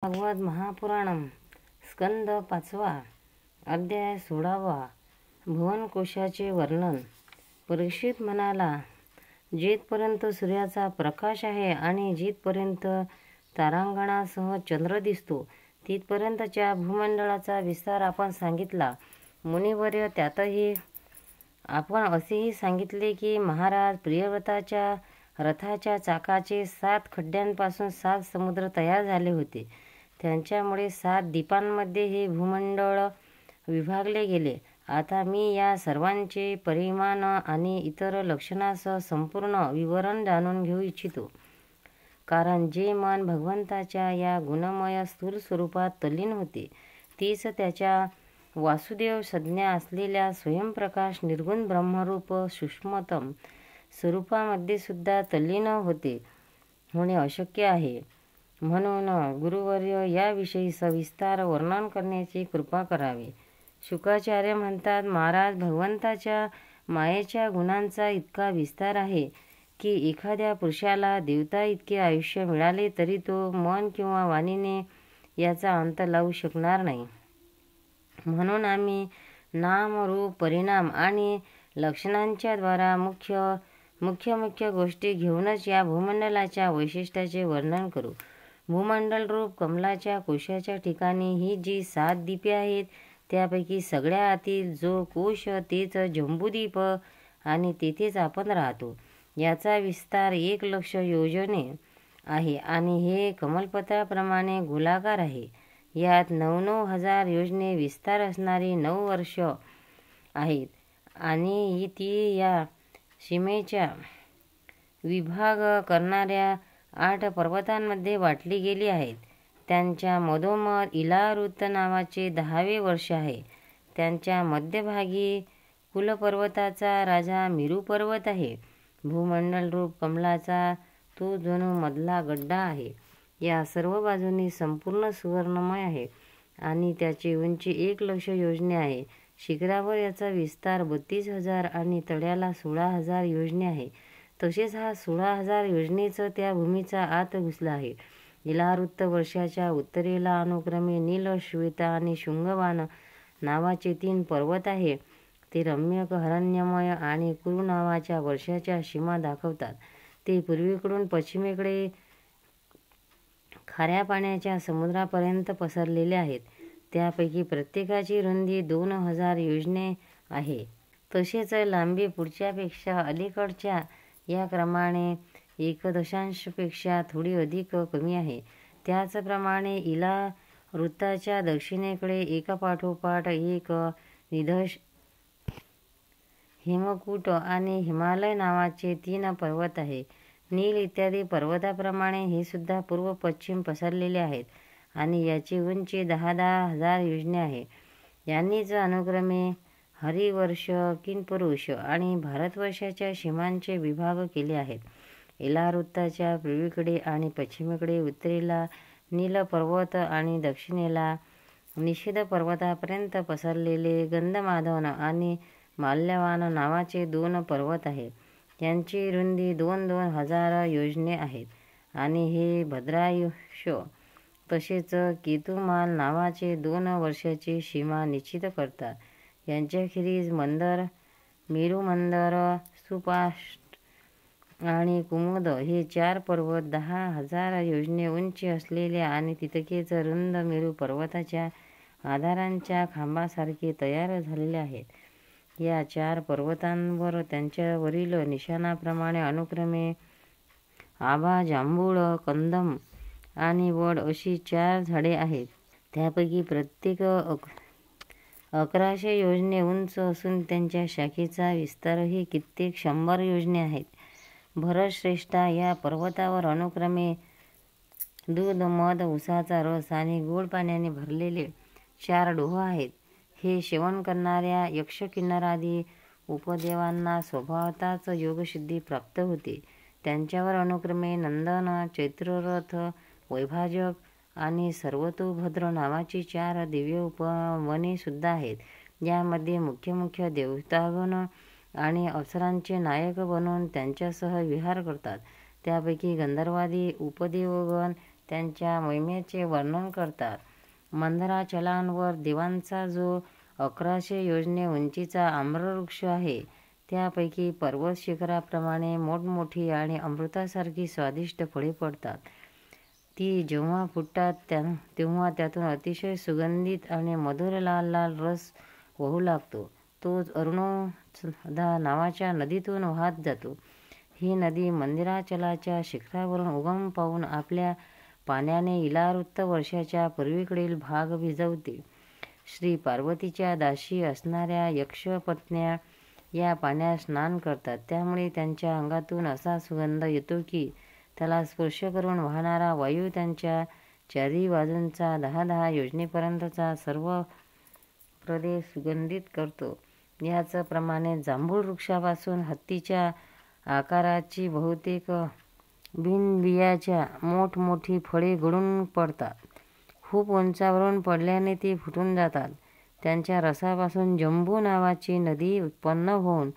भागवत महापुराणम स्कंद 5 अध्याय 16 भुवनकोशाचे वर्णन. परीक्षित म्हणाला, जिथपर्यंत सूर्याचा प्रकाश आहे आणि जिथपर्यंत तारांगणासह चंद्र दिसतो तिथपर्यंतच्या भूमंडळाचा विस्तार आपण सांगितला. मुनिवर्य, त्यातही आपण असेही सांगितले की महाराज प्रियव्रताच्या रथाच्या चाकाचे 7 खड्ड्यांपासून 7 समुद्र तयार झाले होते. त्यांच्यामुळे 7 द्वीपांमध्ये हे भूमंडळ विभागले गेले. आता मी या सर्वांचे परिमाण आणि इतर लक्षणासह संपूर्ण विवरण जाणून घेऊ इच्छितो. कारण जे मन भगवंताच्या या गुणमय स्थूल स्वरूपात तल्लीन होते तीच त्याच्या वासुदेव संज्ञा असलेल्या स्वयंप्रकाश निर्गुण ब्रह्मरूप सूक्ष्मतम स्वरूपामध्ये सुद्धा तल्लीन होणे अशक्य आहे. म्हणून गुरुवर्य, याविषयी सविस्तार वर्णन करण्याची कृपा करावी. शुकाचार्य म्हणतात, महाराज, भगवंताच्या मायेच्या गुणांचा इतका विस्तार आहे की एखाद्या पुरुषाला देवता इतके आयुष्य मिळाले तरी तो मन किंवा वाणीने याचा अंत लावू शकणार नाही. म्हणून आम्ही नाम, रूप, परिणाम आणि लक्षणांच्या द्वारा मुख्य गोष्टी घेऊनच या भूमंडलाच्या वैशिष्ट्याचे वर्णन करू. भूमंडल रूप कमलाच्या कोशाच्या ठिकाणी ही जी 7 द्वीपे आहेत त्यापैकी सगळ्या आतील जो कोश तेच जंबूद्वीप आणि तेथेच आपण राहतो. याचा विस्तार 1,00,000 योजने आहे आणि हे कमलपत्राप्रमाणे गोलाकार आहे. यात 9,000 योजने विस्तार असणारी 9 वर्ष आहेत आणि ती या सीमेचा विभाग करणाऱ्या 8 पर्वतांमध्ये वाटली गेली आहेत. त्यांच्या मधोमध इलारुत नावाचे 10वे वर्ष आहे. त्यांच्या मध्यभागी कुलपर्वताचा राजा मेरू पर्वत आहे. भूमंडल रूप कमलाचा तो जणू मधला गड्डा आहे. या सर्व बाजूंनी संपूर्ण सुवर्णमय आहे आणि त्याची उंची 1,00,000 योजने आहे. शिखरावर याचा विस्तार 32,000 आणि तळ्याला 16,000 योजने आहे. तसेच हा 16,000 योजनेच त्या भूमीचा आत घुसला आहे. इलारुत वर्षाच्या उत्तरेला अनुक्रमे नील, श्वेत आणि शुंगवान नावाचे 3 पर्वत आहे. ते रम्यक, हरण्यमय आणि कुरु नावाच्या वर्षाच्या सीमा दाखवतात. ते पूर्वेकडून पश्चिमेकडे खाऱ्या पाण्याच्या समुद्रापर्यंत पसरलेले आहेत. त्यापैकी प्रत्येकाची रुंदी 2,000 योजने आहे. तसेच लांबी पुढच्यापेक्षा अलीकडच्या या क्रमाने 1 पेक्षा थोडी अधिक कमी आहे. त्याचप्रमाणे इलारुताच्या दक्षिणेकडे एकापाठोपाठ एक निधश, हिमकूट आणि हिमालय नावाचे 3 पर्वत आहे. नील इत्यादी पर्वताप्रमाणे हे सुद्धा पूर्व पश्चिम पसरलेले आहेत आणि याची उंची 10,000 योजने आहे. यांनीच अनुक्रमे हरिवर्ष, किनपुरुष आणि भारतवर्षाच्या सीमांचे विभाग केले आहेत. इलारुताच्या पूर्वेकडे आणि पश्चिमेकडे उत्तरेला नील पर्वत आणि दक्षिणेला निषेध पर्वतापर्यंत पसरलेले गंधमादन आणि माल्यवान नावाचे 2 पर्वत आहेत. त्यांची रुंदी 2,000 योजने आहेत आणि हे भद्रायुष तसेच केतुमाल नावाचे 2 वर्षाची सीमा निश्चित करतात. यांच्याखेरीज मंदर, मेरुमंदर, सुपाष्ट आणि कुमुद हे 4 पर्वत 10,000 योजने उंची असलेले आणि तितकेच रुंद मेरू पर्वताच्या आधारांच्या खांबासारखे तयार झालेले आहेत. या 4 पर्वतांवर त्यांच्यावरील निशाणाप्रमाणे अनुक्रमे आंबा, जांभूळ, कंदम आणि वड अशी 4 झाडे आहेत. त्यापैकी प्रत्येक 1,100 योजने उंच असून त्यांच्या शाखेचा विस्तारही कित्येक 100 योजने आहेत. भरतश्रेष्ठा, या पर्वतावर अनुक्रमे दूध, मध, उसाचा रस आणि गोड पाण्याने भरलेले 4 डोह आहेत. हे सेवन करणाऱ्या यक्ष, किन्नरादी उपदेवांना स्वभावतःच योगसिद्धी प्राप्त होते. त्यांच्यावर अनुक्रमे नंदन, चैत्ररथ, वैभाजक आणि सर्वतोभद्र नावाची 4 दिव्य उपवने सुद्धा आहेत. यामध्ये मुख्य देवतागण आणि अप्सरांचे नायक बनून त्यांच्यासह विहार करतात. त्यापैकी गंधर्वादी उपदेवगण त्यांच्या महिमेचे वर्णन करतात. मंदराचलांवर देवांचा जो 1100 योजने उंचीचा आम्रवृक्ष आहे, त्यापैकी पर्वत शिखराप्रमाणे मोठमोठी आणि अमृतासारखी स्वादिष्ट फळे पडतात. ती जेव्हा फुटतात तेव्हा त्यातून अतिशय सुगंधित आणि मधुर लाल लाल रस वाहू लागतो. तोच अरुणोत्सधा नावाच्या नदीतून वाहत जातो. ही नदी मंदिराचलाच्या शिखरावरून उगम पावून आपल्या पाण्याने इलावृत्त वर्षाच्या पूर्वेकडील भाग भिजवते. श्री पार्वतीच्या दासी असणाऱ्या यक्षपत्न्या या पाण्यात स्नान करतात. त्यामुळे त्यांच्या अंगातून असा सुगंध येतो की त्याला स्पर्श करून वाहणारा वायू त्यांच्या चारी बाजूंचा 10-10 योजनेपर्यंतचा सर्व प्रदेश सुगंधित करतो. याच प्रमाणे जांभूळ वृक्षापासून हत्तीच्या आकाराची बहुतेक बिनबियाच्या मोठमोठी फळे गळून पडतात. खूप उंचावरून पडल्याने ती फुटून जातात. त्यांच्या रसापासून जंबू नावाची नदी उत्पन्न होऊन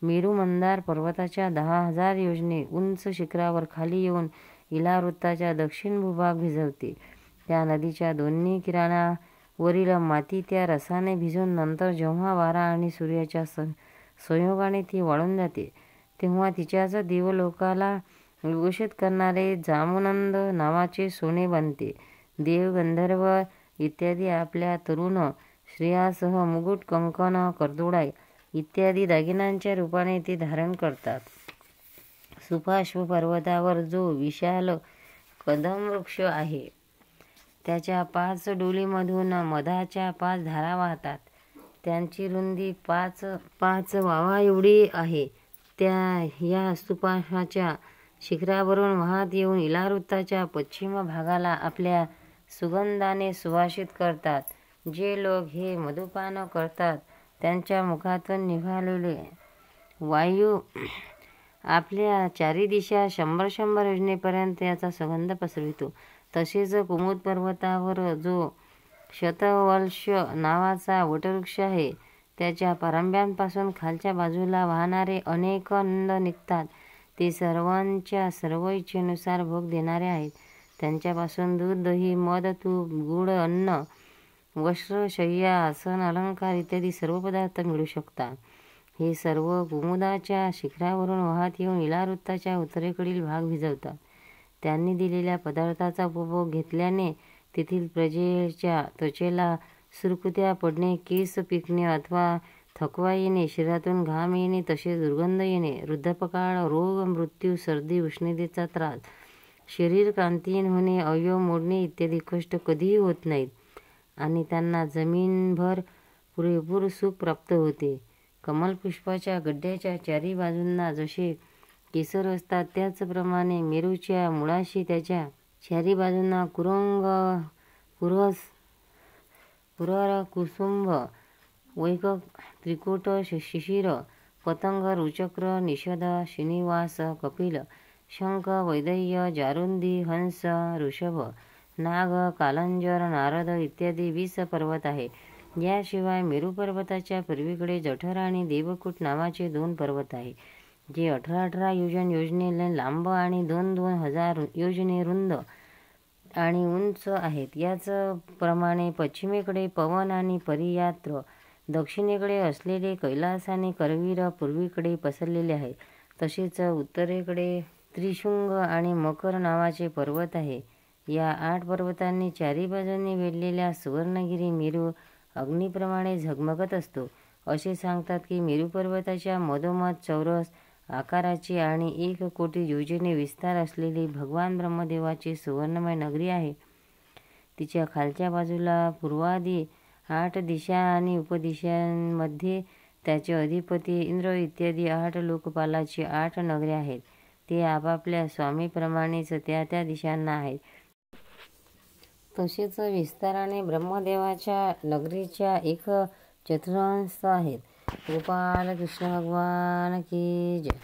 मेरू मंदार पर्वताच्या 10,000 योजने उंच शिखरावर खाली येऊन इलावृत्ताचा दक्षिण भूभाग भिजवते. त्या नदीच्या दोन्ही किनाऱ्यावरील माती त्या रसाने भिजून नंतर जेव्हा वारा आणि सूर्याच्या संयोगाने ती वाळून जाते, तेव्हा तिच्याच देवलोकाला विभूषित करणारे जामुनंद नावाचे सोने बनते. देव, गंधर्व इत्यादी आपल्या तरुण स्त्रियांसह मुकुट, कंकण, करदोडा इत्यादी दागिन्यांच्या रूपाने ती धारण करतात. सुपार्श्व पर्वतावर जो विशाल कदंबवृक्ष आहे, त्याच्या 5 डोलीमधून मधाच्या 5 धारा वाहतात. त्यांची रुंदी 5 वावा एवढी आहे. त्या या स्तूपाच्या शिखरावरून वाहत येऊन इलावृत्ताच्या पश्चिम भागाला आपल्या सुगंधाने सुवासित करतात. जे लोक हे मधुपान करतात त्यांच्या मुखातून निघालेले वायू आपल्या चारी दिशा 100-100 योजनेपर्यंत याचा सुगंध पसरवितो. तसेच कुमुद पर्वतावर जो शतवल्श नावाचा वटवृक्ष आहे, त्याच्या पारंब्यांपासून खालच्या बाजूला वाहणारे अनेक नंद निघतात. ते सर्वांच्या सर्व इच्छेनुसार भोग देणारे आहेत. त्यांच्यापासून दूध, दही, मध, तूप, गुळ, अन्न, वस्त्र, शय्या, आसन, अलंकार इत्यादी सर्व पदार्थ मिळू शकतात. हे सर्व कुमुदाच्या शिखरावरून वाहत येऊन इलावृत्ताच्या उत्तरेकडील भाग भिजवतात. त्यांनी दिलेल्या पदार्थाचा उपभोग घेतल्याने तेथील प्रजेच्या त्वचेला सुरकुत्या पडणे, केस पिकणे अथवा थकवा येणे, शरीरातून घाम येणे, तसेच दुर्गंध येणे, वृद्धापकाळ, रोग, मृत्यू, सर्दी, उष्णतेचा त्रास, शरीर कांतीहीन होणे, अवयव मोडणे इत्यादी कष्ट कधीही होत नाहीत आणि त्यांना जमीनभर पुरेपूर सुख प्राप्त होते. कमलपुष्पाच्या गड्ड्याच्या चारी बाजूंना जसे केसर असतात, त्याचप्रमाणे मेरूच्या मुळाशी त्याच्या चारी बाजूंना कुरंग, पुरर, कुसुंभ, वैकक, त्रिकुट, शिशिर, पतंग, रुचक्र, निषद, श्रीनिवास, कपिल, शंख, वैदय्य, जारुंदी, हंस, ऋषभ, नाग, कालंजर, नारद इत्यादी 20 पर्वत आहे. याशिवाय मेरू पर्वताच्या पूर्वेकडे जठर आणि देवकूट नावाचे 2 पर्वत आहे, जे 18-18 योजने लांब आणि 2-2 हजार योजने रुंद आणि उंच आहेत. याच प्रमाणे पश्चिमेकडे पवन आणि परियात्र, दक्षिणेकडे असलेले कैलास आणि करवीर पूर्वेकडे पसरलेले आहे. तसेच उत्तरेकडे त्रिशृंग आणि मकर नावाचे पर्वत आहे. या 8 पर्वतांनी चारी बाजूंनी वेढलेल्या सुवर्णगिरी मेरू अग्नीप्रमाणे झगमगत असतो. असे सांगतात की मेरू पर्वताच्या मधोमध चौरस आकाराची आणि 1 कोटी योजने विस्तार असलेली भगवान ब्रह्मदेवाची सुवर्णमय नगरी आहे. तिच्या खालच्या बाजूला पूर्वादी 8 दिशा आणि उपदिशांमध्ये त्याचे अधिपती इंद्र इत्यादी 8 लोकपालाची 8 नगरे आहेत. ते आपापल्या स्वामीप्रमाणेच त्या दिशांना आहेत. तसेच विस्ताराने ब्रह्मदेवाच्या नगरीच्या 1/4 आहेत. गोपाल कृष्ण भगवान की जय.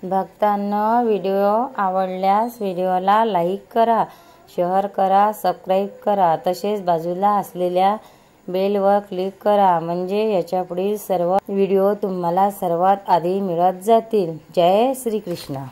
भक्तांनो, व्हिडिओ आवडल्यास व्हिडिओला लाईक करा, शेअर करा, सबस्क्राईब करा. तसेच बाजूला असलेल्या बेलवर क्लिक करा, म्हणजे याच्यापुढील सर्व व्हिडिओ तुम्हाला सर्वात आधी मिळत जातील. जय श्री कृष्ण.